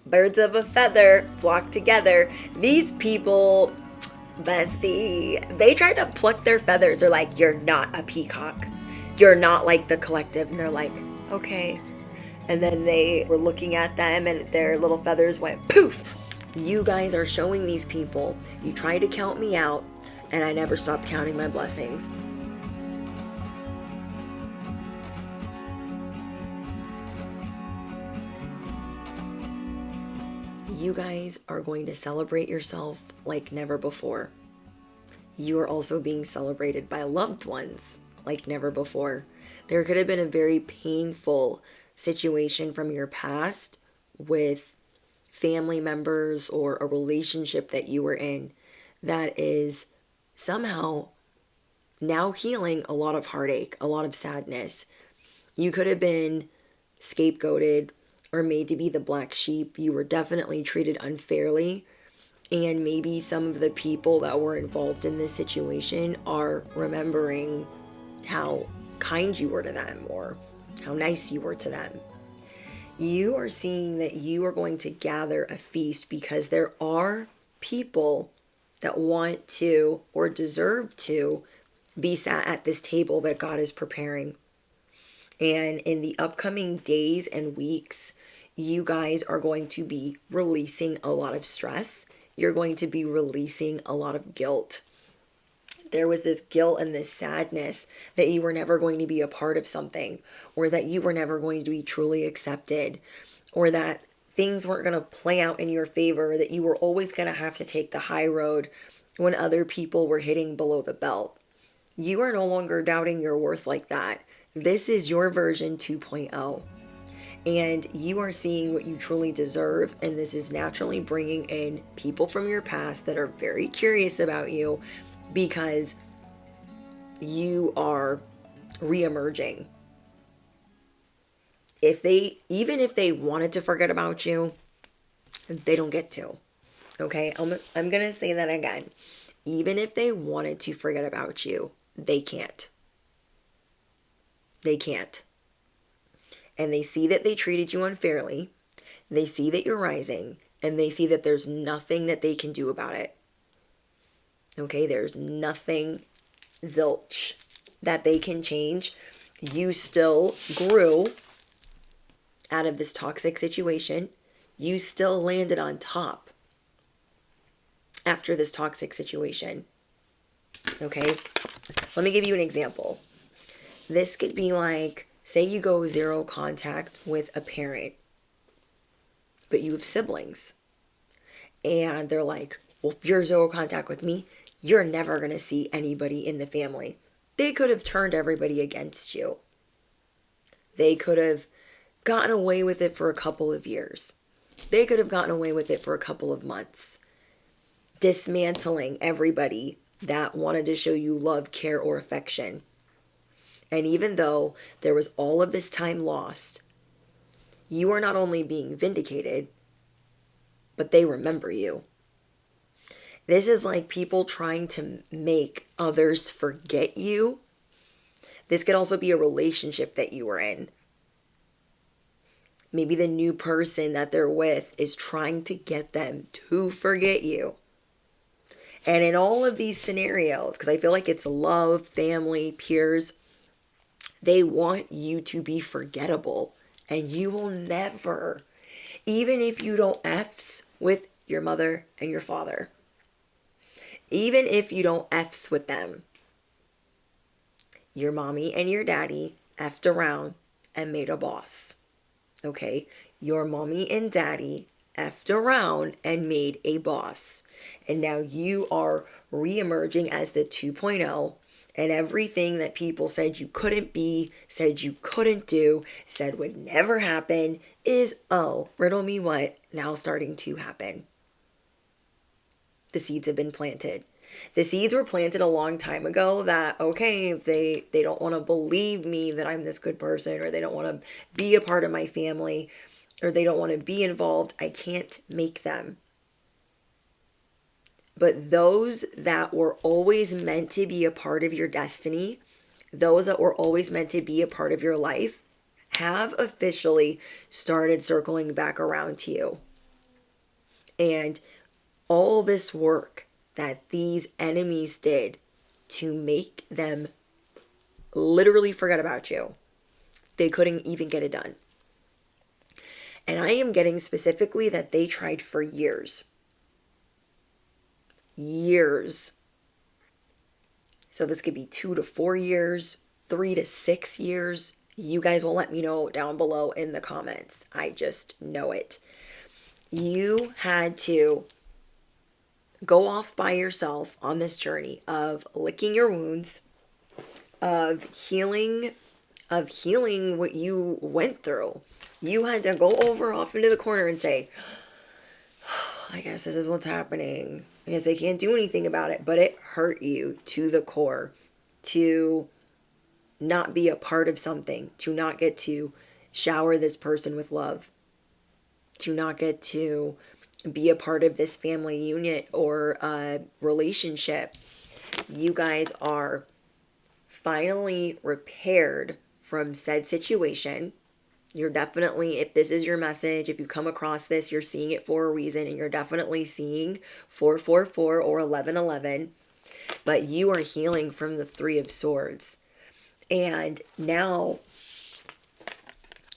Birds of a feather flock together. These people, bestie, they try to pluck their feathers. They're like, you're not a peacock. You're not like the collective. And they're like, okay. And then they were looking at them and their little feathers went poof. You guys are showing these people, you tried to count me out, and I never stopped counting my blessings. You guys are going to celebrate yourself like never before. You are also being celebrated by loved ones like never before. There could have been a very painful situation from your past with family members or a relationship that you were in that is somehow now healing a lot of heartache, a lot of sadness. You could have been scapegoated or made to be the black sheep. You were definitely treated unfairly. And maybe some of the people that were involved in this situation are remembering how kind you were to them or how nice you were to them. You are seeing that you are going to gather a feast because there are people that want to or deserve to be sat at this table that God is preparing. And in the upcoming days and weeks, you guys are going to be releasing a lot of stress. You're going to be releasing a lot of guilt. There was this guilt and this sadness that you were never going to be a part of something, or that you were never going to be truly accepted, or that things weren't going to play out in your favor, that you were always going to have to take the high road when other people were hitting below the belt. You are no longer doubting your worth like that. This is your version 2.0. And you are seeing what you truly deserve. And this is naturally bringing in people from your past that are very curious about you because you are reemerging. Even if they wanted to forget about you, they don't get to. Okay, I'm going to say that again. Even if they wanted to forget about you, they can't. They can't. And they see that they treated you unfairly. They see that you're rising. And they see that there's nothing that they can do about it. Okay, there's nothing, zilch, that they can change. You still grew out of this toxic situation. You still landed on top after this toxic situation. Okay, let me give you an example. This could be like, say you go zero contact with a parent, but you have siblings. And they're like, well, if you're zero contact with me, you're never going to see anybody in the family. They could have turned everybody against you. They could have gotten away with it for a couple of years. They could have gotten away with it for a couple of months. Dismantling everybody that wanted to show you love, care, or affection. And even though there was all of this time lost, you are not only being vindicated, but they remember you. This is like people trying to make others forget you. This could also be a relationship that you were in. Maybe the new person that they're with is trying to get them to forget you. And in all of these scenarios, because I feel like it's love, family, peers, they want you to be forgettable. And you will never, even if you don't F's with your mother and your father, even if you don't F's with them, your mommy and your daddy F'd around and made a boss. Okay? Your mommy and daddy F'd around and made a boss. And now you are reemerging as the 2.0. And everything that people said you couldn't be, said you couldn't do, said would never happen is, oh, riddle me what, now starting to happen. The seeds have been planted. The seeds were planted a long time ago that, okay, if they don't want to believe me that I'm this good person, or they don't want to be a part of my family, or they don't want to be involved, I can't make them. But those that were always meant to be a part of your destiny, those that were always meant to be a part of your life, have officially started circling back around to you. And all this work that these enemies did to make them literally forget about you, they couldn't even get it done. And I am getting specifically that they tried for years. Years. So this could be 2 to 4 years, 3 to 6 years. You guys will let me know down below in the comments. I just know it. You had to go off by yourself on this journey of licking your wounds, of healing what you went through. You had to go over off into the corner and say, I guess this is what's happening. I guess I can't do anything about it. But it hurt you to the core to not be a part of something, to not get to shower this person with love, to not get to be a part of this family unit or relationship. You guys are finally repaired from said situation. You're definitely, if this is your message, if you come across this, you're seeing it for a reason, and you're definitely seeing 444 or 1111. But you are healing from the Three of Swords. And now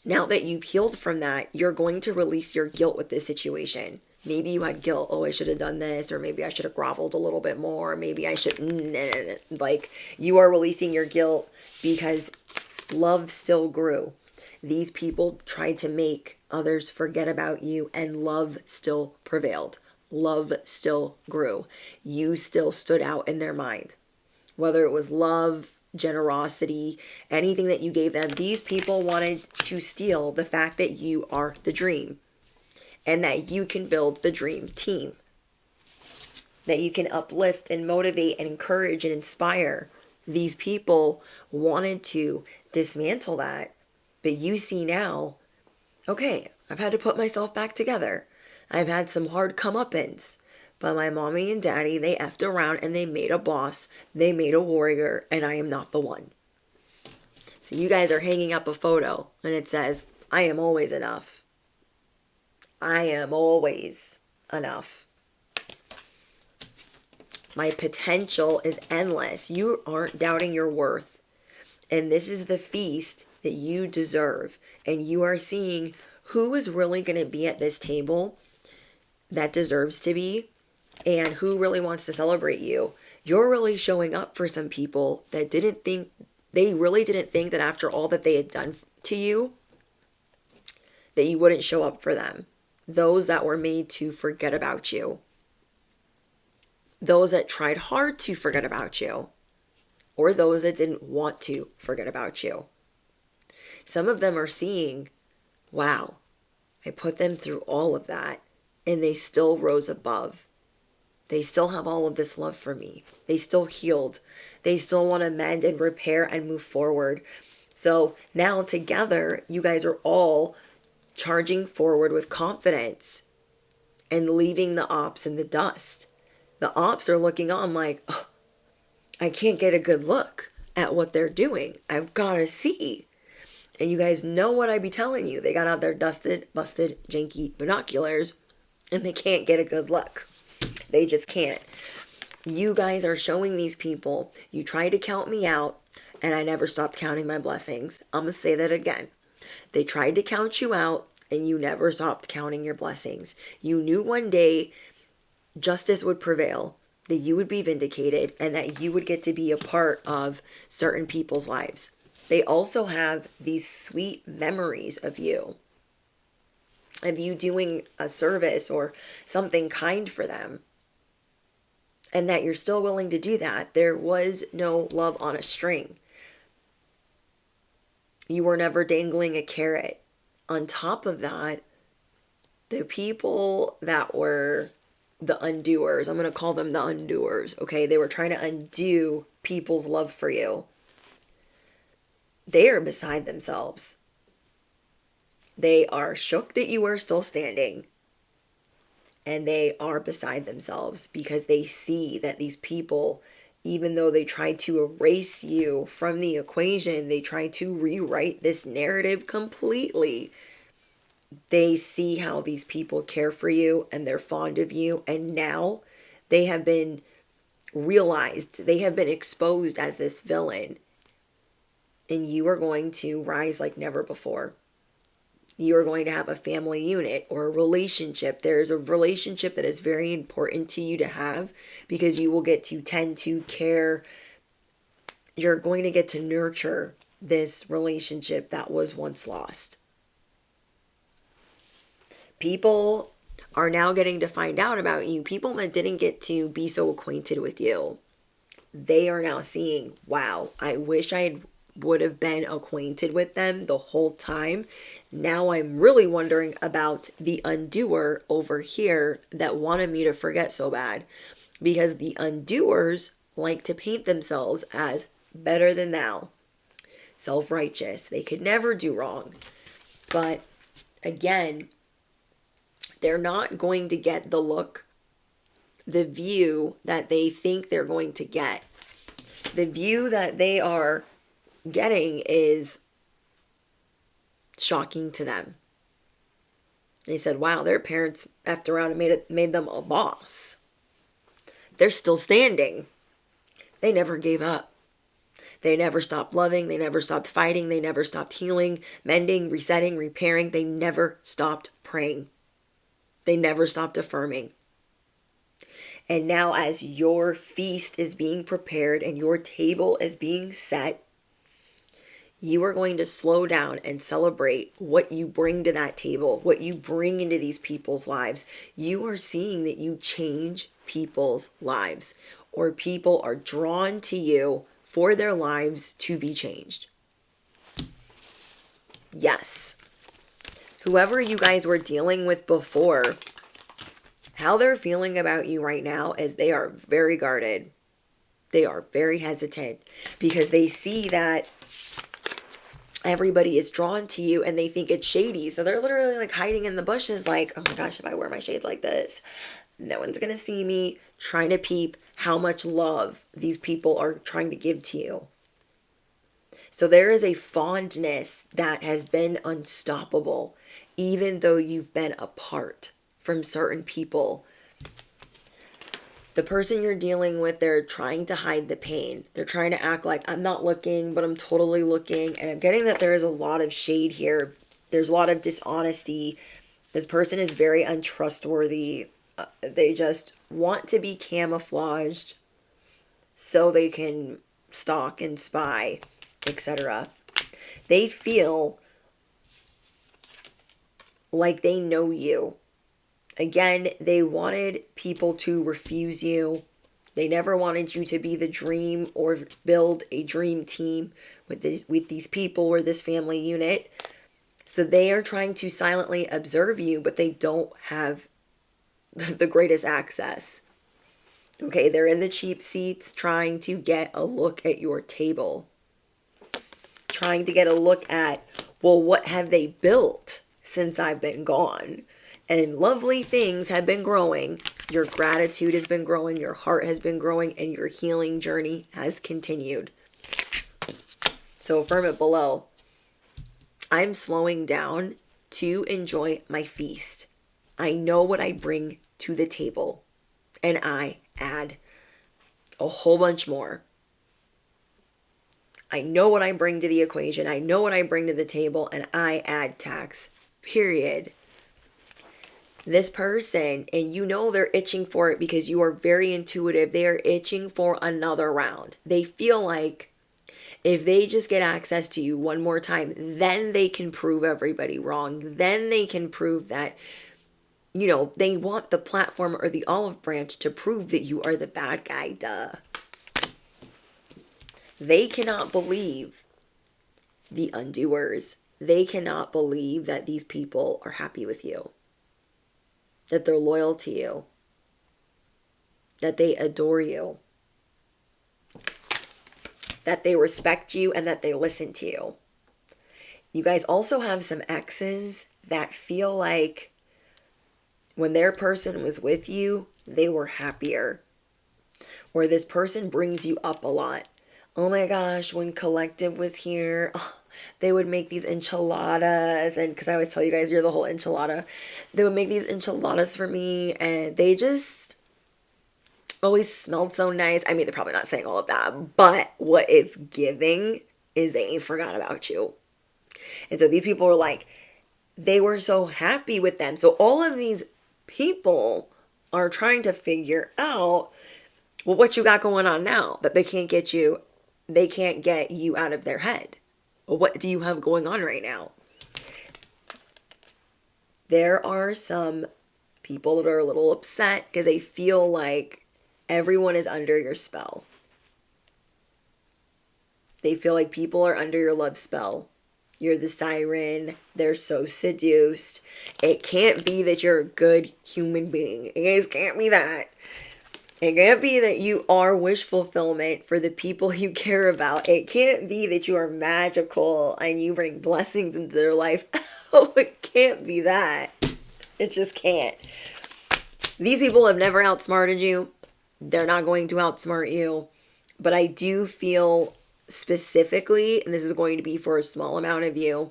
that you've healed from that, you're going to release your guilt with this situation. Maybe you had guilt, oh, I should have done this, or maybe I should have groveled a little bit more, maybe I should, like, you are releasing your guilt because love still grew. These people tried to make others forget about you, and love still prevailed. Love still grew. You still stood out in their mind. Whether it was love, generosity, anything that you gave them, these people wanted to steal the fact that you are the dream and that you can build the dream team, that you can uplift and motivate and encourage and inspire. These people wanted to dismantle that, but you see now, okay, I've had to put myself back together. I've had some hard comeuppance. But my mommy and daddy, they effed around and they made a boss. They made a warrior, and I am not the one. So you guys are hanging up a photo and it says, I am always enough. I am always enough. My potential is endless. You aren't doubting your worth. And this is the feast that you deserve. And you are seeing who is really going to be at this table that deserves to be, and who really wants to celebrate you. You're really showing up for some people that really didn't think that after all that they had done to you, that you wouldn't show up for them. Those that were made to forget about you. Those that tried hard to forget about you. Or those that didn't want to forget about you. Some of them are seeing, wow, I put them through all of that, and they still rose above. They still have all of this love for me. They still healed. They still want to mend and repair and move forward. So now together, you guys are all charging forward with confidence and leaving the ops in the dust. The ops are looking on like, oh, I can't get a good look at what they're doing. I've got to see. And you guys know what I be telling you. They got out their dusted, busted, janky binoculars, and they can't get a good look. They just can't. You guys are showing these people, you tried to count me out, and I never stopped counting my blessings. I'm going to say that again. They tried to count you out, and you never stopped counting your blessings. You knew one day justice would prevail, that you would be vindicated, and that you would get to be a part of certain people's lives. They also have these sweet memories of you doing a service or something kind for them. And that you're still willing to do that. There was no love on a string. You were never dangling a carrot. On top of that, the people that were the undoers, I'm going to call them the undoers, okay? They were trying to undo people's love for you. They are beside themselves. They are shook that you are still standing. And they are beside themselves because they see that these people, even though they tried to erase you from the equation, they tried to rewrite this narrative completely. They see how these people care for you and they're fond of you. And now they have been realized, they have been exposed as this villain. And you are going to rise like never before. You are going to have a family unit or a relationship. There's a relationship that is very important to you to have, because you will get to tend to care. You're going to get to nurture this relationship that was once lost. People are now getting to find out about you. People that didn't get to be so acquainted with you, they are now seeing, wow, I wish I would have been acquainted with them the whole time. Now I'm really wondering about the undoer over here that wanted me to forget so bad, because the undoers like to paint themselves as better than thou, self-righteous. They could never do wrong. But again, they're not going to get the look, the view that they think they're going to get. The view that they are getting is shocking to them. They said, wow, their parents effed around and made them a boss. They're still standing. They never gave up. They never stopped loving. They never stopped fighting. They never stopped healing, mending, resetting, repairing. They never stopped praying. They never stopped affirming. And now, as your feast is being prepared and your table is being set, you are going to slow down and celebrate what you bring to that table, what you bring into these people's lives. You are seeing that you change people's lives, or people are drawn to you for their lives to be changed. Yes. Whoever you guys were dealing with before, how they're feeling about you right now is they are very guarded. They are very hesitant, because they see that everybody is drawn to you and they think it's shady. So they're literally like hiding in the bushes like, oh my gosh, if I wear my shades like this, no one's going to see me, trying to peep how much love these people are trying to give to you. So there is a fondness that has been unstoppable, even though you've been apart from certain people. The person you're dealing with, they're trying to hide the pain. They're trying to act like I'm not looking, but I'm totally looking. And I'm getting that there is a lot of shade here. There's a lot of dishonesty. This person is very untrustworthy. They just want to be camouflaged so they can stalk and spy, etc. They feel like they know you. Again, they wanted people to refuse you. They never wanted you to be the dream or build a dream team with these people or this family unit. So they are trying to silently observe you, but they don't have the greatest access. Okay, they're in the cheap seats trying to get a look at your table. Trying to get a look at, well, what have they built since I've been gone? And lovely things have been growing. Your gratitude has been growing. Your heart has been growing. And your healing journey has continued. So affirm it below. I'm slowing down to enjoy my feast. I know what I bring to the table. And I add a whole bunch more. I know what I bring to the equation. I know what I bring to the table. And I add tax. Period. This person, and you know they're itching for it because you are very intuitive. They are itching for another round. They feel like if they just get access to you one more time, then they can prove everybody wrong. Then they can prove that, you know, they want the platform or the olive branch to prove that you are the bad guy. Duh. They cannot believe the undoers. They cannot believe that these people are happy with you, that they're loyal to you, that they adore you, that they respect you, and that they listen to you. You guys also have some exes that feel like when their person was with you, they were happier. Or this person brings you up a lot. Oh my gosh, when Collective was here, They would make these enchiladas, and because I always tell you guys you're the whole enchilada, they would make these enchiladas for me, and they just always smelled so nice. I mean, they're probably not saying all of that, but what it's giving is they ain't forgot about you. And so these people were like, they were so happy with them. So all of these people are trying to figure out, well, what you got going on now that they can't get you out of their head. Well, what do you have going on right now? There are some people that are a little upset because they feel like everyone is under your spell. They feel like people are under your love spell. You're the siren. They're so seduced. It can't be that you're a good human being. It just can't be that. It can't be that you are wish fulfillment for the people you care about. It can't be that you are magical and you bring blessings into their life. Oh, it can't be that. It just can't. These people have never outsmarted you. They're not going to outsmart you. But I do feel specifically, and this is going to be for a small amount of you,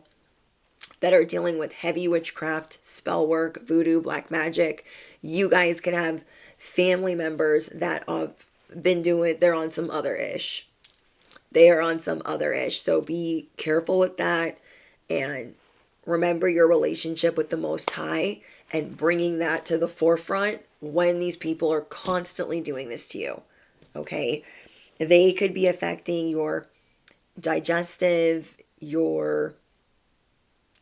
that are dealing with heavy witchcraft, spell work, voodoo, black magic. You guys can have family members that have been doing, they're on some other ish. They are on some other ish. So be careful with that and remember your relationship with the Most High and bringing that to the forefront when these people are constantly doing this to you. Okay? They could be affecting your digestive, your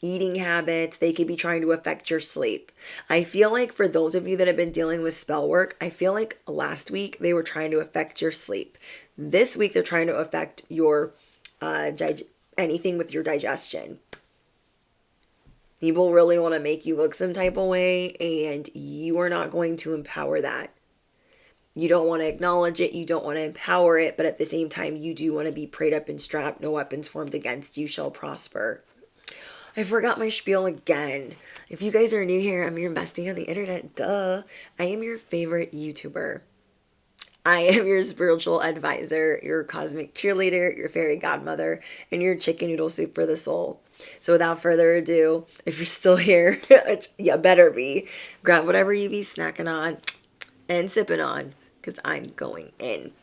eating habits. They could be trying to affect your sleep. I feel like for those of you that have been dealing with spell work, I feel like last week they were trying to affect your sleep. This week they're trying to affect your anything with your digestion. People really want to make you look some type of way, and you are not going to empower that. You don't want to acknowledge it. You don't want to empower it. But at the same time, you do want to be prayed up and strapped. No weapons formed against you shall prosper. I forgot my spiel again. If you guys are new here, I'm your bestie on the internet. Duh. I am your favorite YouTuber. I am your spiritual advisor, your cosmic cheerleader, your fairy godmother, and your chicken noodle soup for the soul. So without further ado, if you're still here, you better be. Grab whatever you be snacking on and sipping on, because I'm going in.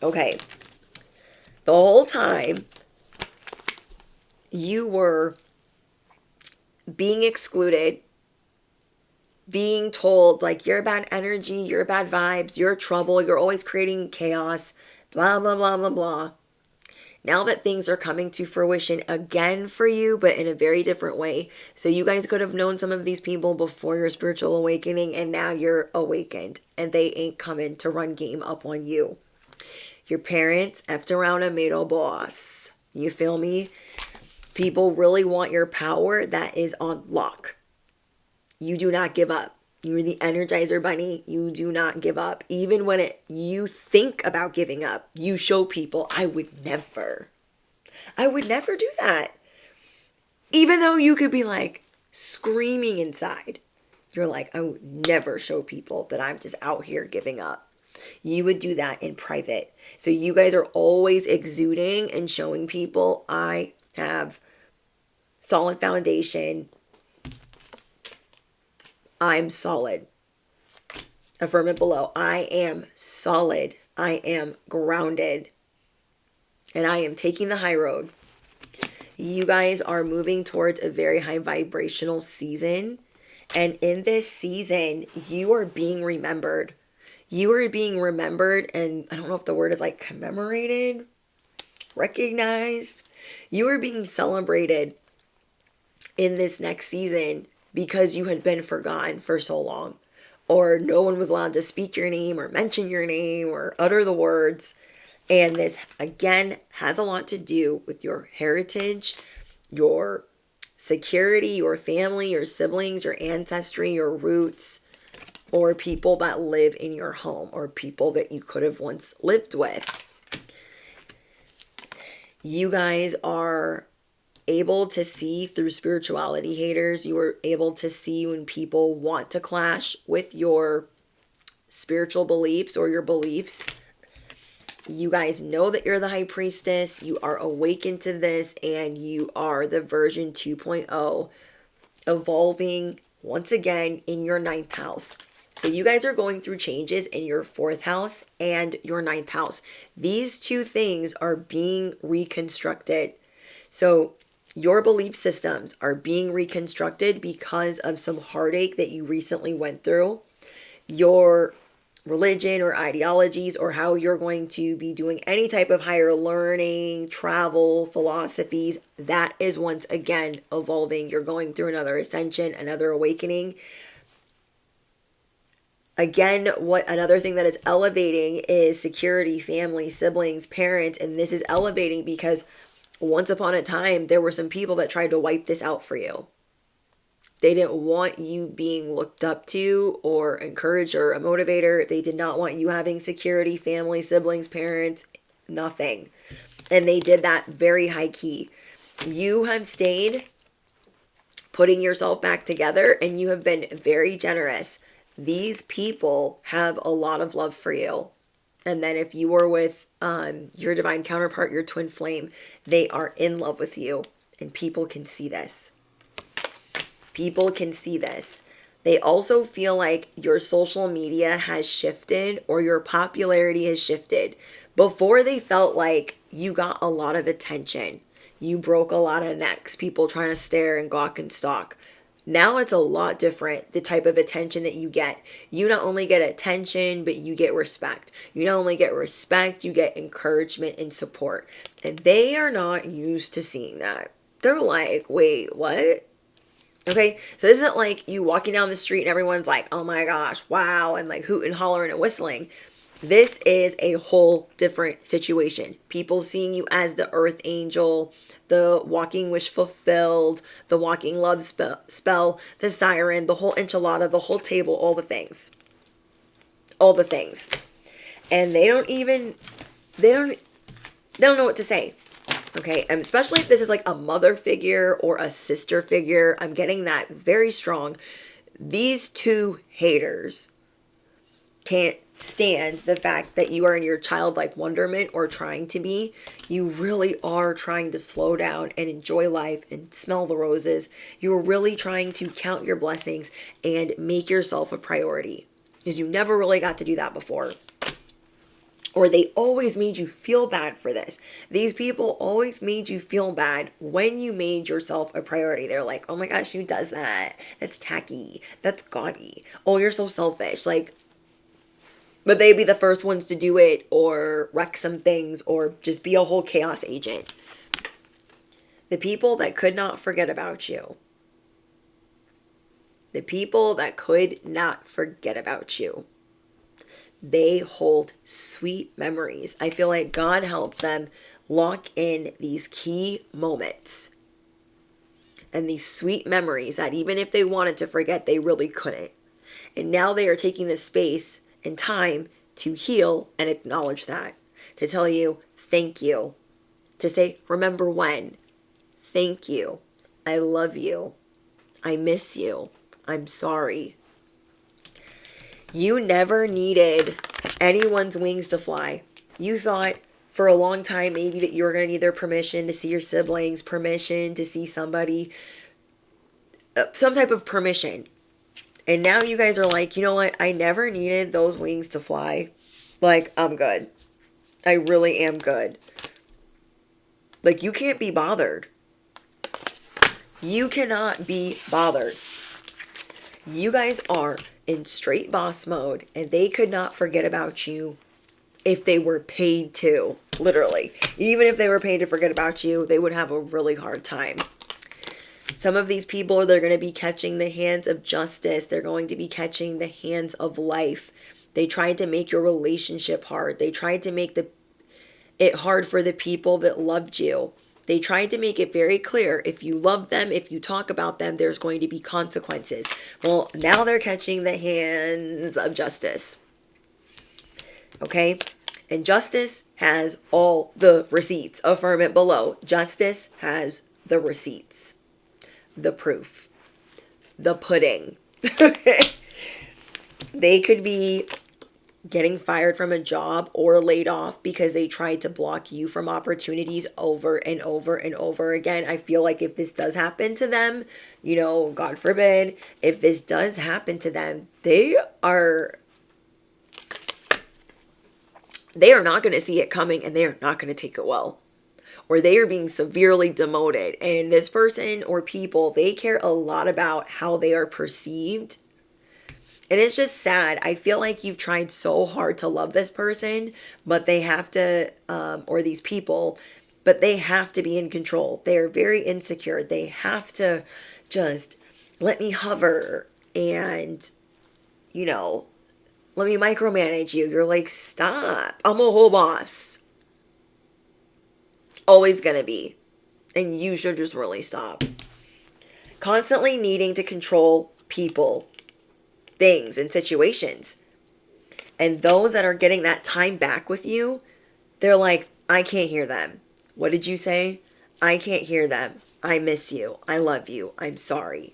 Okay. The whole time, you were being excluded, being told, like, you're bad energy, you're bad vibes, you're trouble, you're always creating chaos, blah, blah, blah, blah, blah. Now that things are coming to fruition again for you, but in a very different way. So you guys could have known some of these people before your spiritual awakening, and now you're awakened, and they ain't coming to run game up on you. Your parents effed around and made a boss. You feel me? People really want your power. That is on lock. You do not give up. You're the Energizer Bunny. You do not give up. Even when you think about giving up, you show people, I would never do that. Even though you could be like screaming inside. You're like, I would never show people that I'm just out here giving up. You would do that in private. So you guys are always exuding and showing people, I have solid foundation. I'm solid. Affirm it below. I am solid. I am grounded. And I am taking the high road. You guys are moving towards a very high vibrational season. And in this season, you are being remembered. You are being remembered, and I don't know if the word is like commemorated, recognized. You are being celebrated in this next season because you had been forgotten for so long, or no one was allowed to speak your name or mention your name or utter the words. And this, again, has a lot to do with your heritage, your security, your family, your siblings, your ancestry, your roots, or people that live in your home, or people that you could have once lived with. You guys are able to see through spirituality haters. You are able to see when people want to clash with your spiritual beliefs or your beliefs. You guys know that you're the high priestess. You are awakened to this, and you are the version 2.0 evolving once again in your ninth house. So you guys are going through changes in your fourth house and your ninth house. These two things are being reconstructed. So your belief systems are being reconstructed because of some heartache that you recently went through. Your religion or ideologies, or how you're going to be doing any type of higher learning, travel, philosophies, that is once again evolving. You're going through another ascension, another awakening. Again, what another thing that is elevating is security, family, siblings, parents, and this is elevating because once upon a time there were some people that tried to wipe this out for you. They didn't want you being looked up to or encouraged or a motivator. They did not want you having security, family, siblings, parents, nothing. And they did that very high key. You have stayed putting yourself back together, and you have been very generous. These people have a lot of love for you. And then if you were with your divine counterpart, your twin flame, they are in love with you. And people can see this. People can see this. They also feel like your social media has shifted or your popularity has shifted. Before, they felt like you got a lot of attention. You broke a lot of necks, people trying to stare and gawk and stalk. Now it's a lot different, the type of attention that you get. You not only get attention, but you get respect. You not only get respect, you get encouragement and support. And they are not used to seeing that. They're like, wait, what? Okay, so this isn't like you walking down the street and everyone's like, oh my gosh, wow, and like hooting and hollering and whistling. This is a whole different situation. People seeing you as the earth angel, the walking wish fulfilled, the walking love spell, the siren, the whole enchilada, the whole table, all the things. All the things. And they don't know what to say. Okay, and especially if this is like a mother figure or a sister figure, I'm getting that very strong. These two haters can't stand the fact that you are in your childlike wonderment or trying to be. You really are trying to slow down and enjoy life and smell the roses. You're really trying to count your blessings and make yourself a priority, because you never really got to do that before. Or they always made you feel bad for this. These people always made you feel bad when you made yourself a priority. They're like, oh my gosh, who does that? That's tacky. That's gaudy. Oh, you're so selfish. Like, but they'd be the first ones to do it or wreck some things or just be a whole chaos agent. The people that could not forget about you. The people that could not forget about you. They hold sweet memories. I feel like God helped them lock in these key moments and these sweet memories that even if they wanted to forget, they really couldn't. And now they are taking this space and time to heal and acknowledge that. To tell you, thank you. To say, remember when. Thank you. I love you. I miss you. I'm sorry. You never needed anyone's wings to fly. You thought for a long time maybe that you were going to need their permission to see your siblings, permission to see somebody, some type of permission. And now you guys are like, you know what? I never needed those wings to fly. Like, I'm good. I really am good. Like, you can't be bothered. You cannot be bothered. You guys are in straight boss mode, and they could not forget about you if they were paid to. Literally. Even if they were paid to forget about you, they would have a really hard time. Some of these people, they're going to be catching the hands of justice. They're going to be catching the hands of life. They tried to make your relationship hard. They tried to make it hard for the people that loved you. They tried to make it very clear, if you love them, if you talk about them, there's going to be consequences. Well, now they're catching the hands of justice. Okay? And justice has all the receipts. Affirm it below. Justice has the receipts. The proof. The pudding. They could be getting fired from a job or laid off because they tried to block you from opportunities over and over and over again. I feel like if this does happen to them, God forbid, if this does happen to them, they are not going to see it coming, and they are not going to take it well. Or they are being severely demoted. And this person or people, they care a lot about how they are perceived. And it's just sad. I feel like you've tried so hard to love this person, but they have to, or these people, but they have to be in control. They're very insecure. They have to just let me hover and, let me micromanage you. You're like, stop. I'm a whole boss. Always gonna be. And you should just really stop. Constantly needing to control people, things, and situations. And those that are getting that time back with you, they're like, I can't hear them. What did you say? I can't hear them. I miss you. I love you. I'm sorry.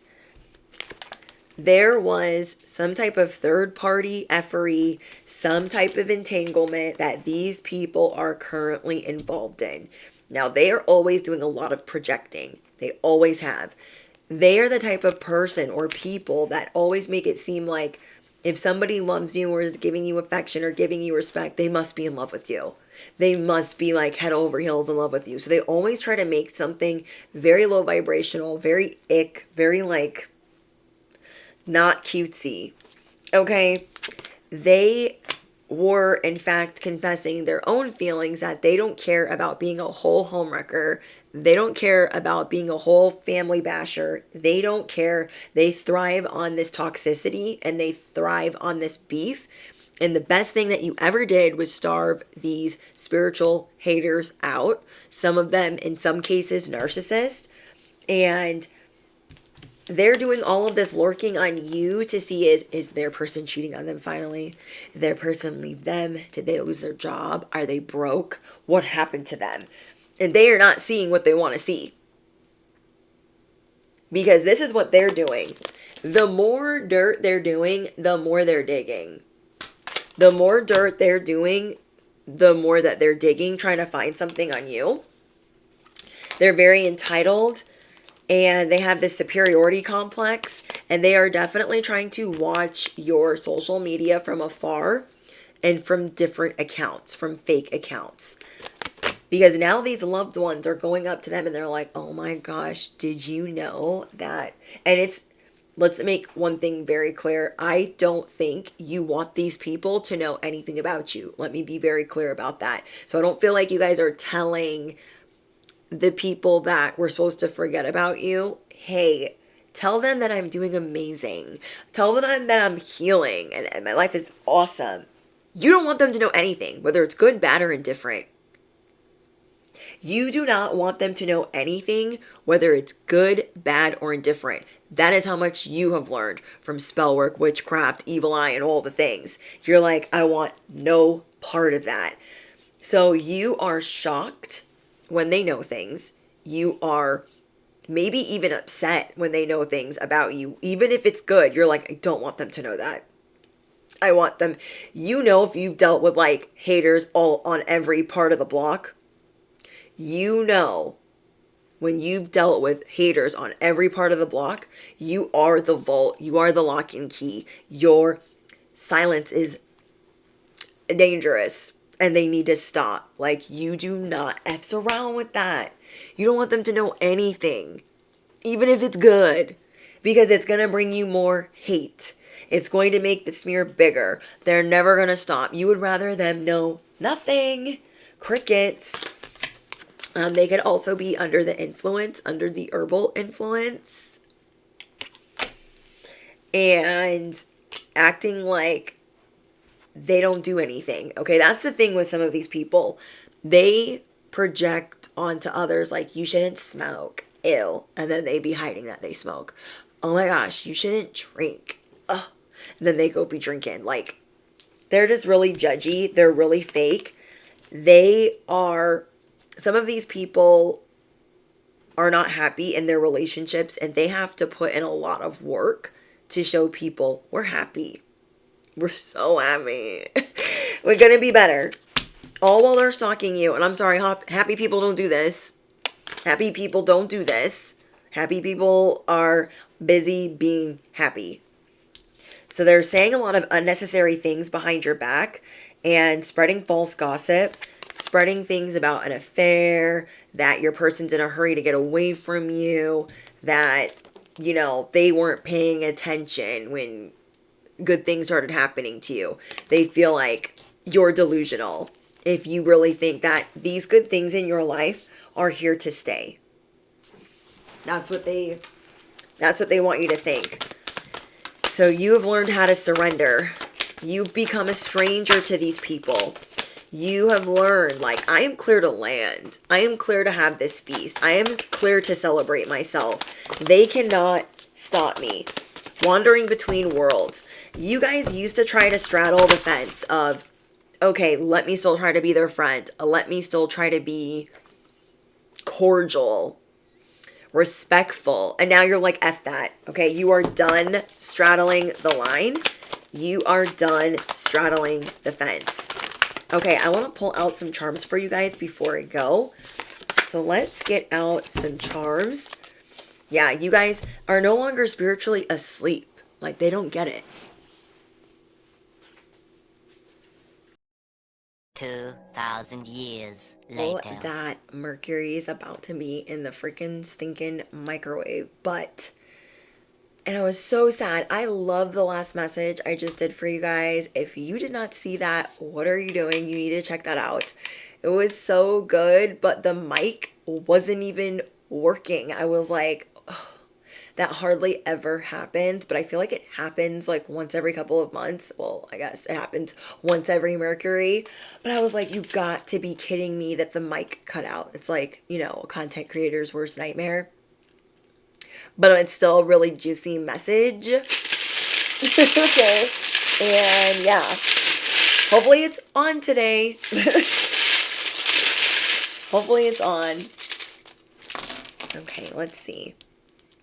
There was some type of third party effery, some type of entanglement that these people are currently involved in. Now, they are always doing a lot of projecting. They always have. They are the type of person or people that always make it seem like if somebody loves you or is giving you affection or giving you respect, they must be in love with you. They must be like head over heels in love with you. So they always try to make something very low vibrational, very ick, very like not cutesy. Okay? They were in fact confessing their own feelings that they don't care about being a whole homewrecker. They don't care about being a whole family basher. They don't care. They thrive on this toxicity and they thrive on this beef. And the best thing that you ever did was starve these spiritual haters out. Some of them, in some cases, narcissists. And they're doing all of this lurking on you to see is their person cheating on them finally? Did their person leave them? Did they lose their job? Are they broke? What happened to them? And they are not seeing what they want to see. Because this is what they're doing. The more dirt they're doing, the more they're digging. The more dirt they're doing, the more that they're digging, trying to find something on you. They're very entitled. And they have this superiority complex, and they are definitely trying to watch your social media from afar and from different accounts, from fake accounts. Because now these loved ones are going up to them and they're like, oh my gosh, did you know that? And let's make one thing very clear. I don't think you want these people to know anything about you. Let me be very clear about that. So I don't feel like you guys are telling the people that were supposed to forget about you, hey, tell them that I'm doing amazing. Tell them that I'm healing and my life is awesome. You don't want them to know anything, whether it's good, bad, or indifferent. You do not want them to know anything, whether it's good, bad, or indifferent. That is how much you have learned from spell work, witchcraft, evil eye, and all the things. You're like, I want no part of that. So you are shocked when they know things. You are maybe even upset when they know things about you. Even if it's good, you're like, I don't want them to know that. I want them. If you've dealt with like haters all on every part of the block, when you've dealt with haters on every part of the block, you are the vault. You are the lock and key. Your silence is dangerous. And they need to stop. Like, you do not F's around with that. You don't want them to know anything. Even if it's good. Because it's going to bring you more hate. It's going to make the smear bigger. They're never going to stop. You would rather them know nothing. Crickets. They could also be under the influence, under the herbal influence. And acting like they don't do anything. Okay, that's the thing with some of these people. They project onto others like, you shouldn't smoke. Ew. And then they be hiding that they smoke. Oh my gosh, you shouldn't drink. Ugh. And then they go be drinking. Like, they're just really judgy. They're really fake. Some of these people are not happy in their relationships, and they have to put in a lot of work to show people we're happy. We're so happy. We're gonna be better. All while they're stalking you. And I'm sorry, happy people don't do this. Happy people don't do this. Happy people are busy being happy. So they're saying a lot of unnecessary things behind your back and spreading false gossip, spreading things about an affair, that your person's in a hurry to get away from you, that, you know, they weren't paying attention when good things started happening to you. They feel like you're delusional if you really think that these good things in your life are here to stay. That's what they want you to think. So you have learned how to surrender. You've become a stranger to these people. You have learned, like, I am clear to land. I am clear to have this feast. I am clear to celebrate myself. They cannot stop me. Wandering between worlds. You guys used to try to straddle the fence of, okay, let me still try to be their friend. Let me still try to be cordial, respectful. And now you're like, F that. Okay, you are done straddling the line. You are done straddling the fence. Okay, I want to pull out some charms for you guys before I go. So let's get out some charms. Yeah, you guys are no longer spiritually asleep. Like, they don't get it. 2,000 years All later. that Mercury is about to be in the freaking stinking microwave. But, and I was so sad. I love the last message I just did for you guys. If you did not see that, what are you doing? You need to check that out. It was so good, but the mic wasn't even working. I was like, oh, that hardly ever happens, but I feel like it happens like once every couple of months. Well, I guess it happens once every Mercury, but I was like, you got to be kidding me that the mic cut out. It's like, you know, a content creator's worst nightmare, but it's still a really juicy message. Okay. And yeah, hopefully it's on today. Hopefully it's on. Okay, let's see.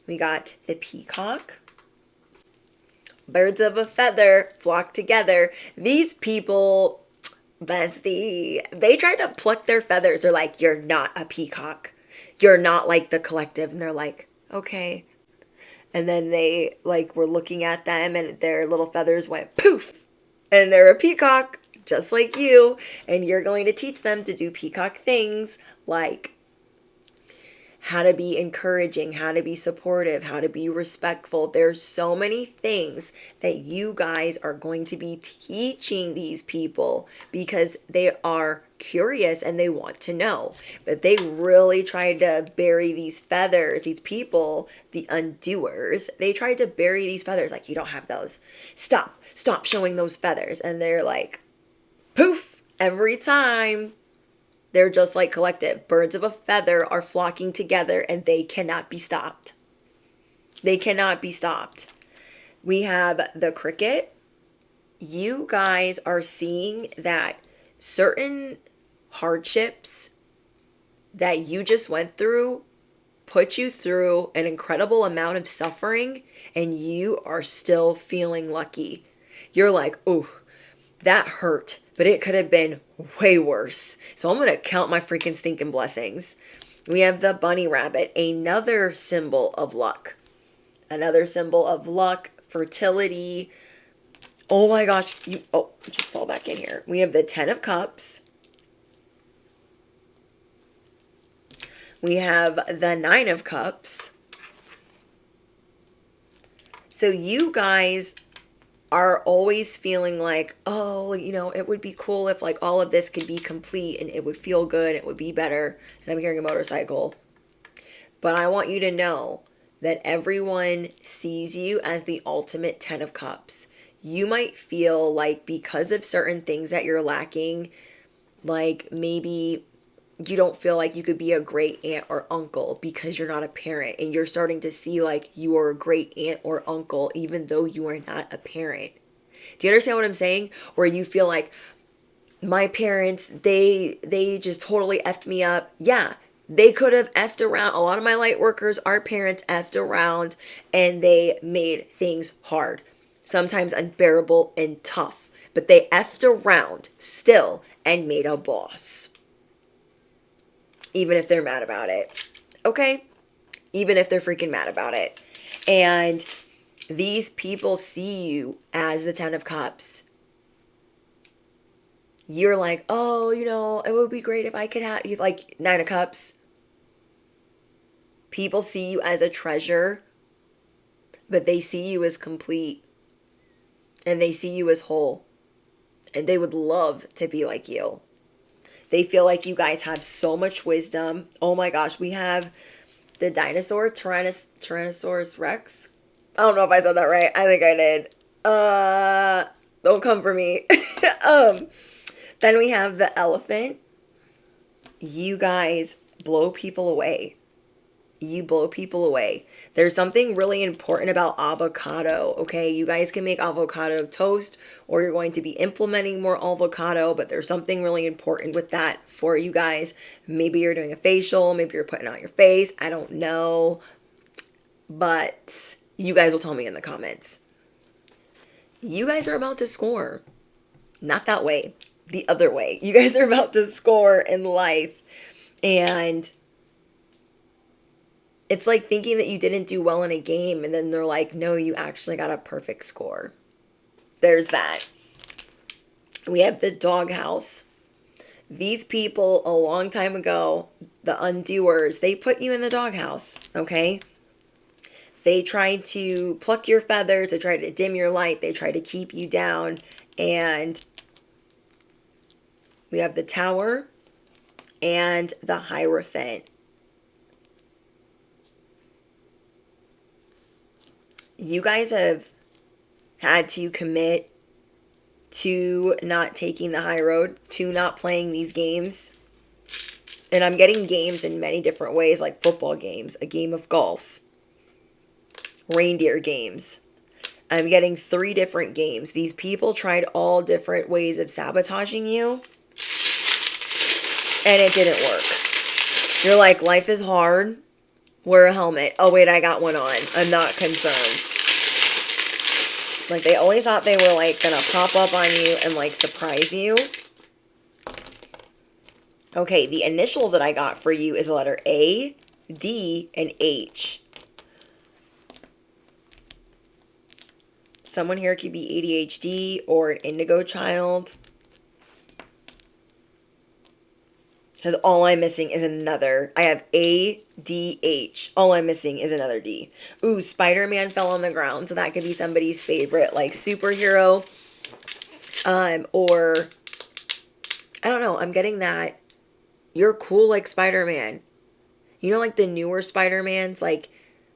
We got the peacock. Birds of a feather flock together. These people, bestie, they try to pluck their feathers. They're like, you're not a peacock. You're not like the collective. And they're like, okay. And then they like were looking at them and their little feathers went poof. And they're a peacock, just like you. And you're going to teach them to do peacock things like how to be encouraging, how to be supportive, how to be respectful. There's so many things that you guys are going to be teaching these people because they are curious and they want to know. But they really tried to bury these feathers, these people, the undoers. They tried to bury these feathers like, you don't have those. Stop showing those feathers. And they're like, poof, every time. They're just like collective. Birds of a feather are flocking together and they cannot be stopped. They cannot be stopped. We have the cricket. You guys are seeing that certain hardships that you just went through put you through an incredible amount of suffering and you are still feeling lucky. You're like, oh, that hurt, but it could have been way worse. So I'm going to count my freaking stinking blessings. We have the bunny rabbit, another symbol of luck. Another symbol of luck, fertility. Oh my gosh, just fall back in here. We have the 10 of cups. We have the 9 of cups. So you guys are always feeling like, oh, you know, it would be cool if like all of this could be complete and it would feel good, it would be better. And I'm hearing a motorcycle. But I want you to know that everyone sees you as the ultimate 10 of cups. You might feel like because of certain things that you're lacking, like maybe you don't feel like you could be a great aunt or uncle because you're not a parent, and you're starting to see like you are a great aunt or uncle even though you are not a parent. Do you understand what I'm saying? Where you feel like my parents, they just totally effed me up. Yeah, they could have effed around. A lot of my light workers, our parents effed around and they made things hard. sometimes unbearable and tough, but they effed around still and made a boss. Even if they're mad about it. Okay? Even if they're freaking mad about it. And these people see you as the Ten of Cups. You're like, oh, it would be great if I could have you, like Nine of Cups. People see you as a treasure, but they see you as complete. And they see you as whole. And they would love to be like you. They feel like you guys have so much wisdom. Oh my gosh, we have the dinosaur, Tyrannosaurus Rex. I don't know if I said that right. I think I did. Don't come for me. Then we have the elephant. You guys blow people away. You blow people away. There's something really important about avocado, okay? You guys can make avocado toast, or you're going to be implementing more avocado, but there's something really important with that for you guys. Maybe you're doing a facial, maybe you're putting on your face. I don't know. But you guys will tell me in the comments. You guys are about to score. Not that way. The other way. You guys are about to score in life. And it's like thinking that you didn't do well in a game, and then they're like, no, you actually got a perfect score. There's that. We have the doghouse. These people, a long time ago, the undoers, they put you in the doghouse, okay? They tried to pluck your feathers. They tried to dim your light. They tried to keep you down. And we have the Tower and the Hierophant. You guys have had to commit to not taking the high road, to not playing these games. And I'm getting games in many different ways, like football games, a game of golf, reindeer games. I'm getting 3 different games. These people tried all different ways of sabotaging you, and it didn't work. You're like, life is hard. Wear a helmet. Oh, wait, I got one on. I'm not concerned. Like, they always thought they were, like, gonna pop up on you and, like, surprise you. Okay, the initials that I got for you is the letter A, D, and H. Someone here could be ADHD or an indigo child. Because all I'm missing is another. I have A, D, H. All I'm missing is another D. Ooh, Spider-Man fell on the ground. So that could be somebody's favorite, like, superhero. Or, I don't know. I'm getting that. You're cool like Spider-Man. You know, like the newer Spider-Mans? Like,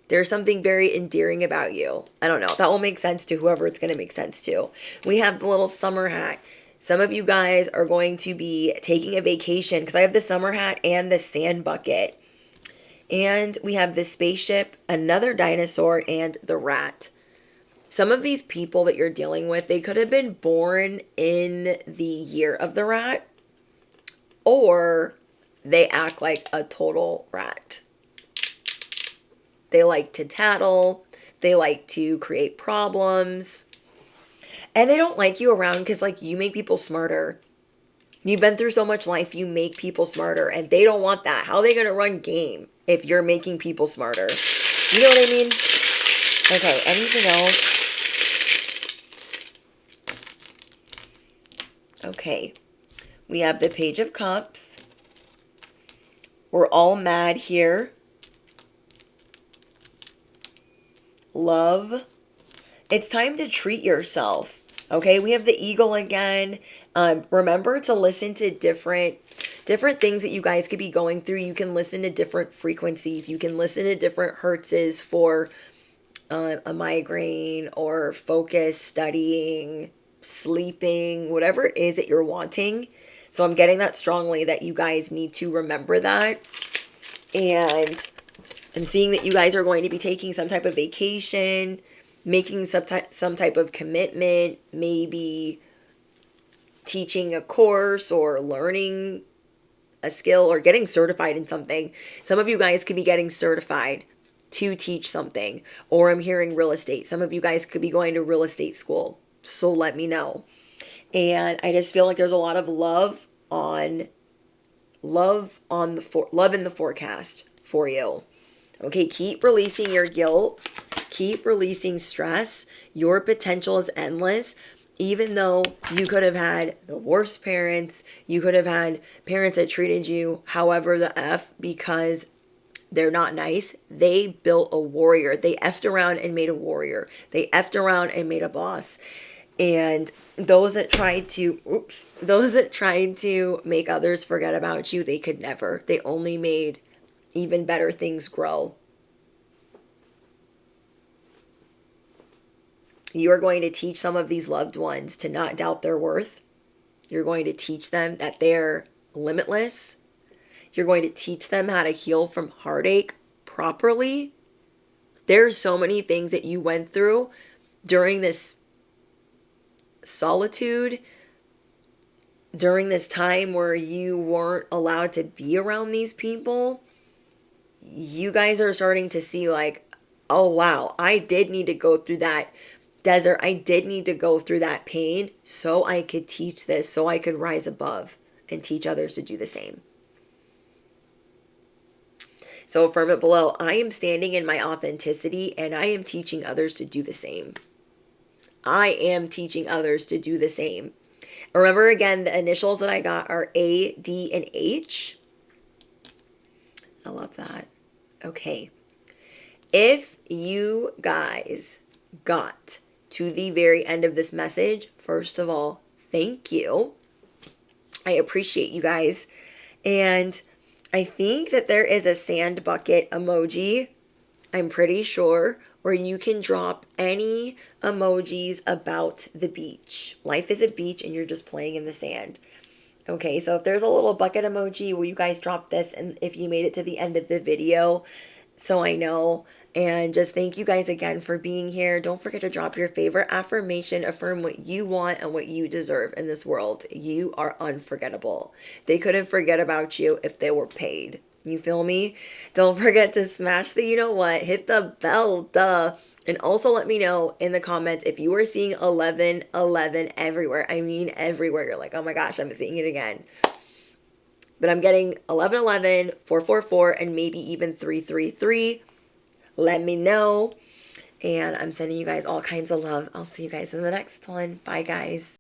there's something very endearing about you. I don't know. That will make sense to whoever it's going to make sense to. We have the little summer hat. Some of you guys are going to be taking a vacation because I have the summer hat and the sand bucket. And we have the spaceship, another dinosaur, and the rat. Some of these people that you're dealing with, they could have been born in the year of the rat, or they act like a total rat. They like to tattle. They like to create problems. And they don't like you around because, like, you make people smarter. You've been through so much life, you make people smarter. And they don't want that. How are they going to run game if you're making people smarter? You know what I mean? Okay, anything else? Okay. We have the Page of Cups. We're all mad here. Love. It's time to treat yourself. Okay, we have the eagle again. Remember to listen to different things that you guys could be going through. You can listen to different frequencies. You can listen to different hertzes for a migraine or focus, studying, sleeping, whatever it is that you're wanting. So I'm getting that strongly that you guys need to remember that. And I'm seeing that you guys are going to be taking some type of vacation, making some type of commitment, maybe teaching a course or learning a skill or getting certified in something. Some of you guys could be getting certified to teach something. Or I'm hearing real estate. Some of you guys could be going to real estate school. So let me know. And I just feel like there's a lot of love in the forecast for you. Okay, keep releasing your guilt. Keep releasing stress. Your potential is endless. Even though you could have had the worst parents, you could have had parents that treated you however the F because they're not nice. They built a warrior. They effed around and made a warrior. They effed around and made a boss. And those that tried to make others forget about you, they could never. They only made even better things grow. You are going to teach some of these loved ones to not doubt their worth. You're going to teach them that they're limitless. You're going to teach them how to heal from heartache properly. There's so many things that you went through during this solitude, during this time where you weren't allowed to be around these people. You guys are starting to see like, oh wow, I did need to go through that desert. I did need to go through that pain so I could teach this, so I could rise above and teach others to do the same. So affirm it below. I am standing in my authenticity and I am teaching others to do the same. I am teaching others to do the same. Remember again, the initials that I got are A, D, and H. I love that. Okay. If you guys got to the very end of this message, first of all, thank you. I appreciate you guys. And I think that there is a sand bucket emoji, I'm pretty sure, where you can drop any emojis about the beach. Life is a beach and you're just playing in the sand. Okay, so if there's a little bucket emoji, will you guys drop this? And if you made it to the end of the video, so I know. And just thank you guys again for being here. Don't forget to drop your favorite affirmation. Affirm what you want and what you deserve in this world. You are unforgettable. They couldn't forget about you if they were paid. You feel me? Don't forget to smash the you know what, hit the bell, duh. And also let me know in the comments if you are seeing 1111 everywhere. I mean everywhere. You're like, oh my gosh, I'm seeing it again. But I'm getting 1111, 444, and maybe even 333. Let me know. And I'm sending you guys all kinds of love. I'll see you guys in the next one. Bye, guys.